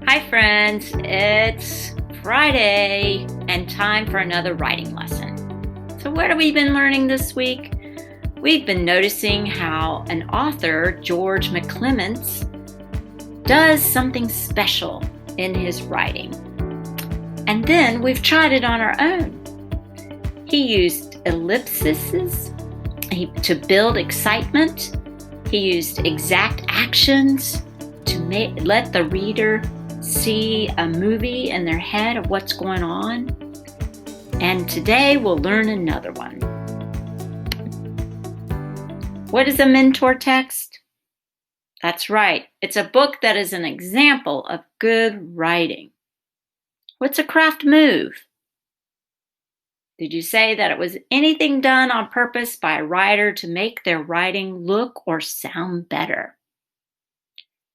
Hi friends, it's Friday and time for another writing lesson. So what have we been learning this week? We've been noticing how an author, George McClements, does something special in his writing. And then we've tried it on our own. He used ellipses to build excitement. He used exact actions to let the reader see a movie in their head of what's going on. And today we'll learn another one. What is a mentor text? That's right. It's a book that is an example of good writing. What's a craft move? Did you say that it was anything done on purpose by a writer to make their writing look or sound better?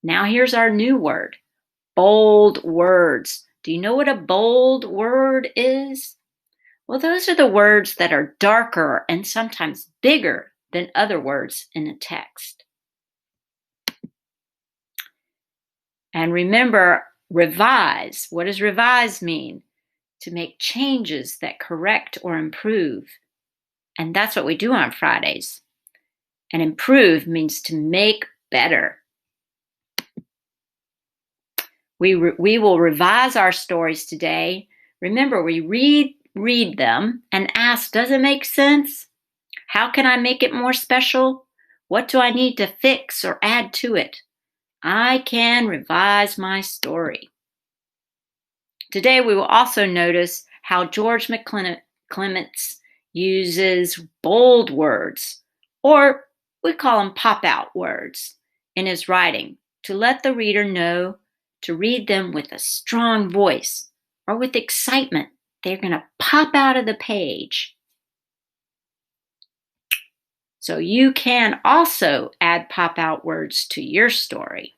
Now here's our new word. Bold words. Do you know what a bold word is? Well, those are the words that are darker and sometimes bigger than other words in a text. And remember, revise. What does revise mean? To make changes that correct or improve. And that's what we do on Fridays. And improve means to make better. We will revise our stories today. Remember, we read them and ask, does it make sense? How can I make it more special? What do I need to fix or add to it? I can revise my story. Today, we will also notice how George McClements uses bold words, or we call them pop-out words, in his writing to let the reader know to read them with a strong voice or with excitement. They're going to pop out of the page. So you can also add pop-out words to your story.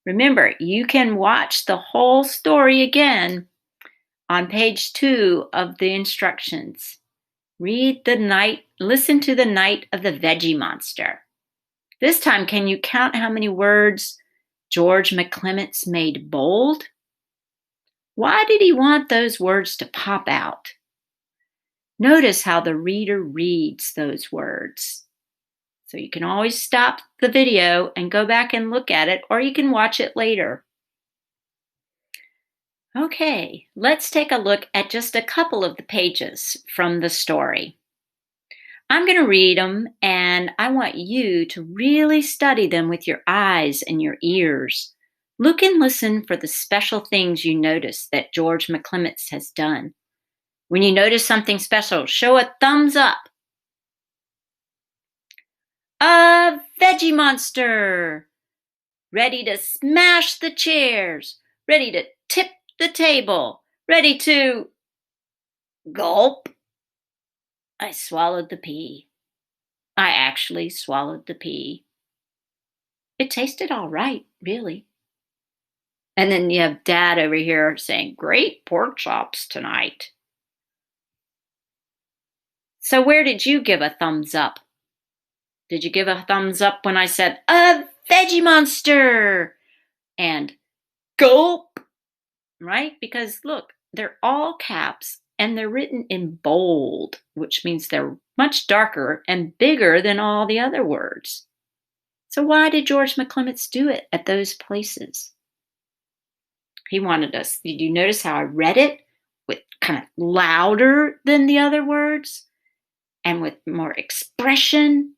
Remember, you can watch the whole story again on page 2 of the instructions. Listen to the Night of the Veggie Monster. This time, can you count how many words George McClements made bold? Why did he want those words to pop out? Notice how the reader reads those words. So you can always stop the video and go back and look at it, or you can watch it later. Okay, let's take a look at just a couple of the pages from the story. I'm going to read them, and I want you to really study them with your eyes and your ears. Look and listen for the special things you notice that George McClements has done. When you notice something special, show a thumbs up. A veggie monster, ready to smash the chairs, ready to tip the table, ready to gulp. I swallowed the pea. I actually swallowed the pea. It tasted all right, really. And then you have Dad over here saying, great pork chops tonight. So where did you give a thumbs up? Did you give a thumbs up when I said, a veggie monster? And gulp, right? Because look, they're all caps and they're written in bold, which means they're much darker and bigger than all the other words. So why did George McClements do it at those places? He wanted us. Did you notice how I read it with kind of louder than the other words and with more expression?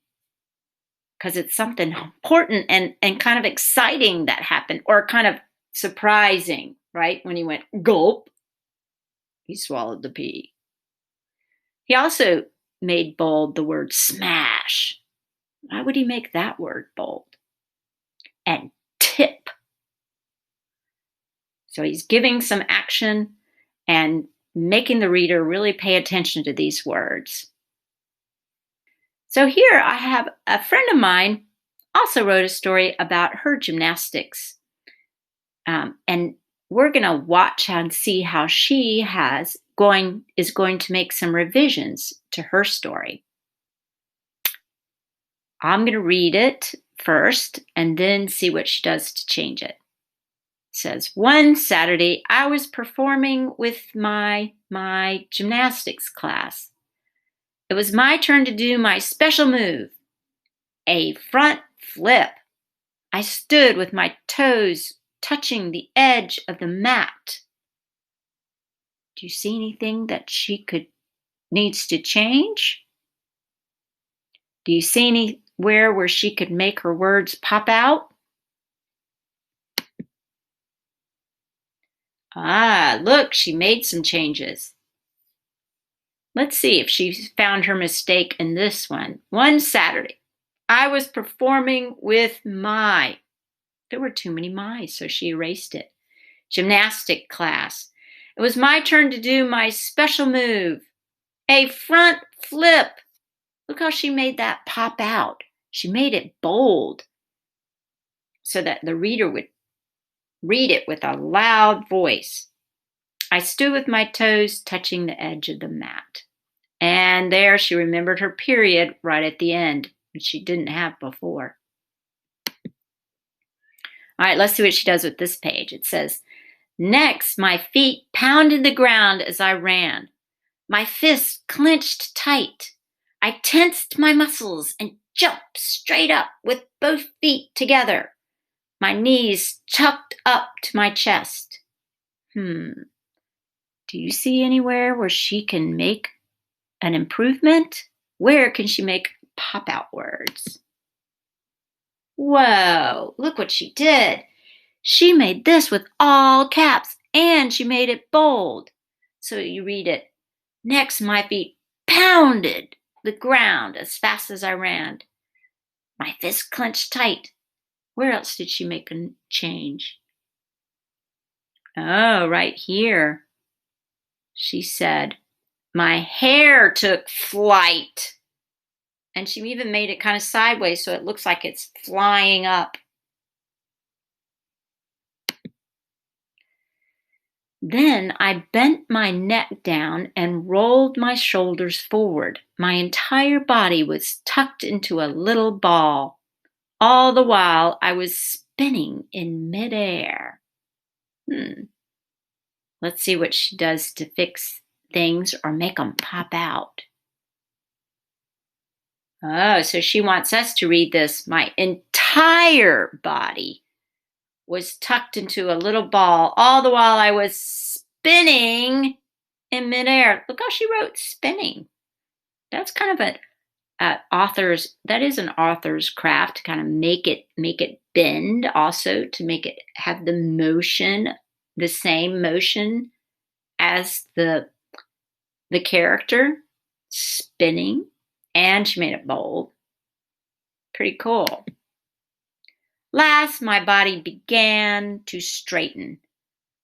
Because it's something important and kind of exciting that happened, or kind of surprising, right? When he went gulp, he swallowed the pea. He also made bold the word smash. Why would he make that word bold? And tip. So he's giving some action and making the reader really pay attention to these words. So here I have a friend of mine also wrote a story about her gymnastics. And we're going to watch and see how she is going to make some revisions to her story. I'm going to read it first and then see what she does to change it. says, one Saturday I was performing with my gymnastics class. It was my turn to do my special move, a front flip. I stood with my toes touching the edge of the mat. Do you see anything that needs to change? Do you see anywhere where she could make her words pop out? Ah, look, she made some changes. Let's see if she found her mistake in this one. One Saturday, I was performing with there were too many my's, so she erased it. Gymnastic class. It was my turn to do my special move, a front flip. Look how she made that pop out. She made it bold so that the reader would read it with a loud voice. I stood with my toes touching the edge of the mat. And there she remembered her period right at the end, which she didn't have before. All right, let's see what she does with this page. It says, next, my feet pounded the ground as I ran. My fists clenched tight. I tensed my muscles and jumped straight up with both feet together. My knees tucked up to my chest. Do you see anywhere where she can make an improvement? Where can she make pop-out words? Whoa, look what she did. She made this with all caps and she made it bold. So you read it, next my feet pounded the ground as fast as I ran. My fists clenched tight. Where else did she make a change? Oh, right here. She said, my hair took flight. And she even made it kind of sideways so it looks like it's flying up. Then I bent my neck down and rolled my shoulders forward. My entire body was tucked into a little ball. All the while I was spinning in midair. Let's see what she does to fix things or make them pop out. Oh, so she wants us to read this. My entire body was tucked into a little ball all the while I was spinning in midair. Look how she wrote spinning. That's kind of that is an author's craft to kind of make it bend, also to make it have the same motion as the character spinning, and she made it bold. Pretty cool. Last, my body began to straighten.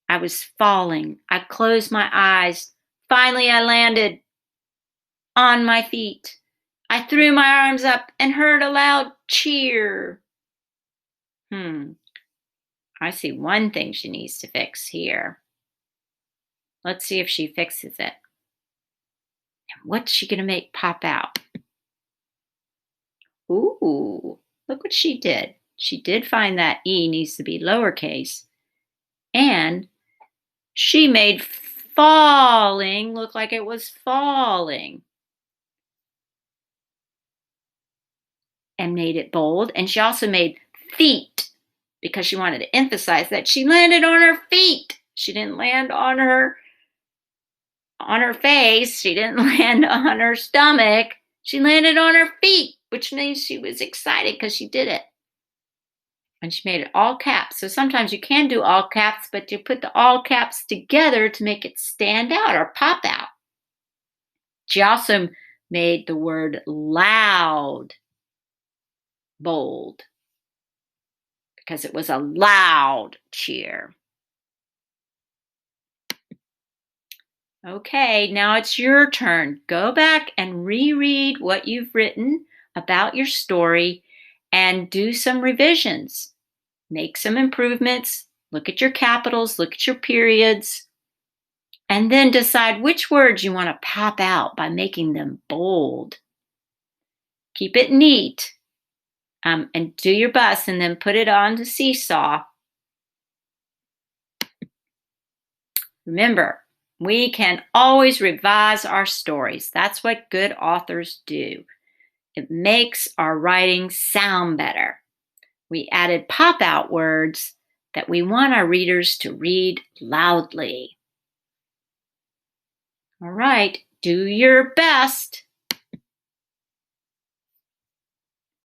I was falling. I closed my eyes. Finally, I landed on my feet. I threw my arms up and heard a loud cheer. I see one thing she needs to fix here. Let's see if she fixes it. What's she going to make pop out? Ooh, look what she did. She did find that E needs to be lowercase. And she made falling look like it was falling. And made it bold. And she also made feet because she wanted to emphasize that she landed on her feet. She didn't land on her face. She didn't land on her stomach. She landed on her feet, which means she was excited because she did it. And she made it all caps. So sometimes you can do all caps, but you put the all caps together to make it stand out or pop out. She also made the word loud bold because it was a loud cheer. Okay, now it's your turn. Go back and reread what you've written about your story and do some revisions. Make some improvements. Look at your capitals, look at your periods, and then decide which words you want to pop out by making them bold. Keep it neat, and do your best, and then put it on the seesaw. Remember, we can always revise our stories. That's what good authors do. It makes our writing sound better. We added pop-out words that we want our readers to read loudly. All right, do your best.